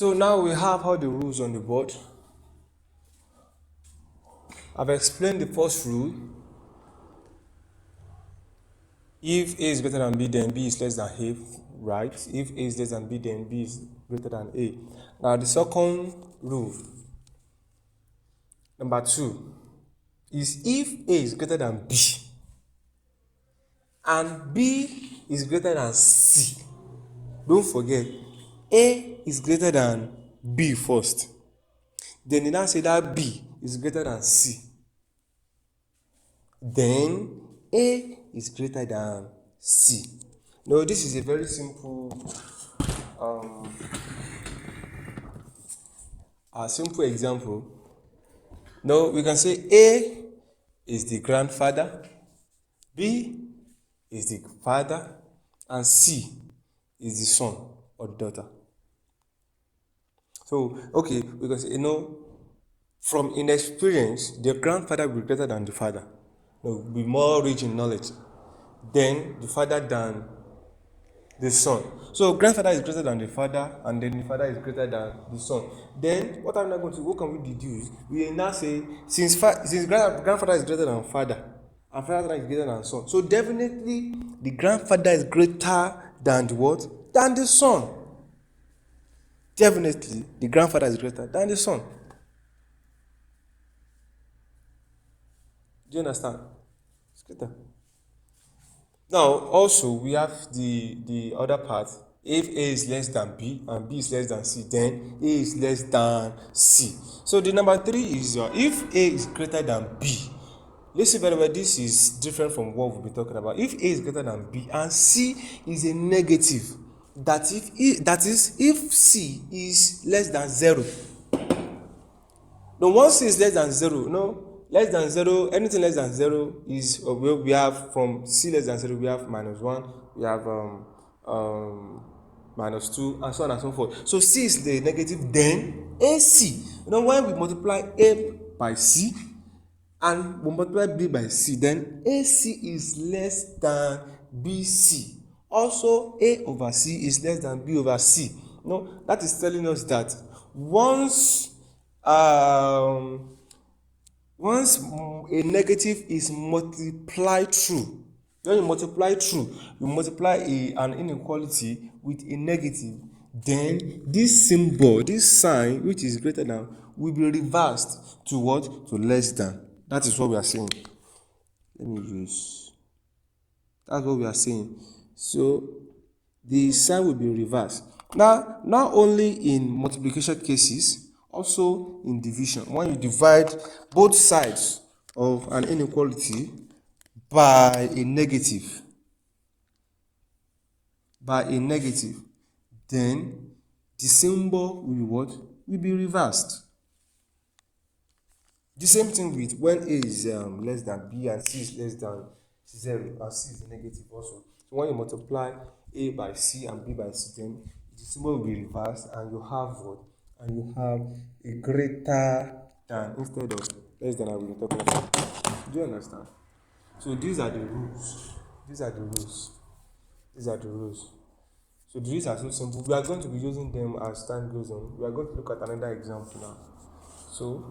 So now we have all the rules on the board. I've explained the first rule. If A is greater than B, then B is less than A, right? If A is less than B, then B is greater than A. Now the second rule, number 2, is if A is greater than B and B is greater than C. Don't forget, A is greater than B first. Then you now say that B is greater than C. Then A is greater than C. Now this is a very simple simple example. Now we can say A is the grandfather, B is the father, and C is the son or daughter. So, okay, because from inexperience, the grandfather will be greater than the father. Will be more rich in knowledge than the father than the son. So grandfather is greater than the father, and then the father is greater than the son. Then what can we deduce? We now say since grandfather is greater than father, and father is greater than son. So definitely the grandfather is greater than the what? Than the son. Definitely the grandfather is greater than the son. Do you understand? It's greater. Now, also, we have the other part. If A is less than B and B is less than C, then A is less than C. So the number 3 is if A is greater than B. Listen very well, this is different from what we'll be talking about. If A is greater than B and C is a negative, that is if C is less than 0. Now, once C is less than 0, less than 0, anything less than 0 is we have from C less than 0, we have -1, we have -2, and so on and so forth. So C is the negative, then AC. When we multiply A by C and we multiply B by C, then AC is less than BC. Also, A over C is less than B over C. That is telling us that once a negative is multiplied through, when you multiply through, you multiply an inequality with a negative, then this symbol, this sign, which is greater than, will be reversed to what? To less than. That is what we are saying. That's what we are saying. So the sign will be reversed. Now, not only in multiplication cases, also in division. When you divide both sides of an inequality by a negative, then the symbol will be what? Will be reversed. The same thing with when A is less than B and C is less than 0 and C is negative also. So when you multiply A by C and B by C, then the symbol will be reversed and you have what? And you have a greater than instead of less than I will be talking about. Do you understand? So these are the rules. So the rules are so simple. We are going to be using them as time goes on. We are going to look at another example now. So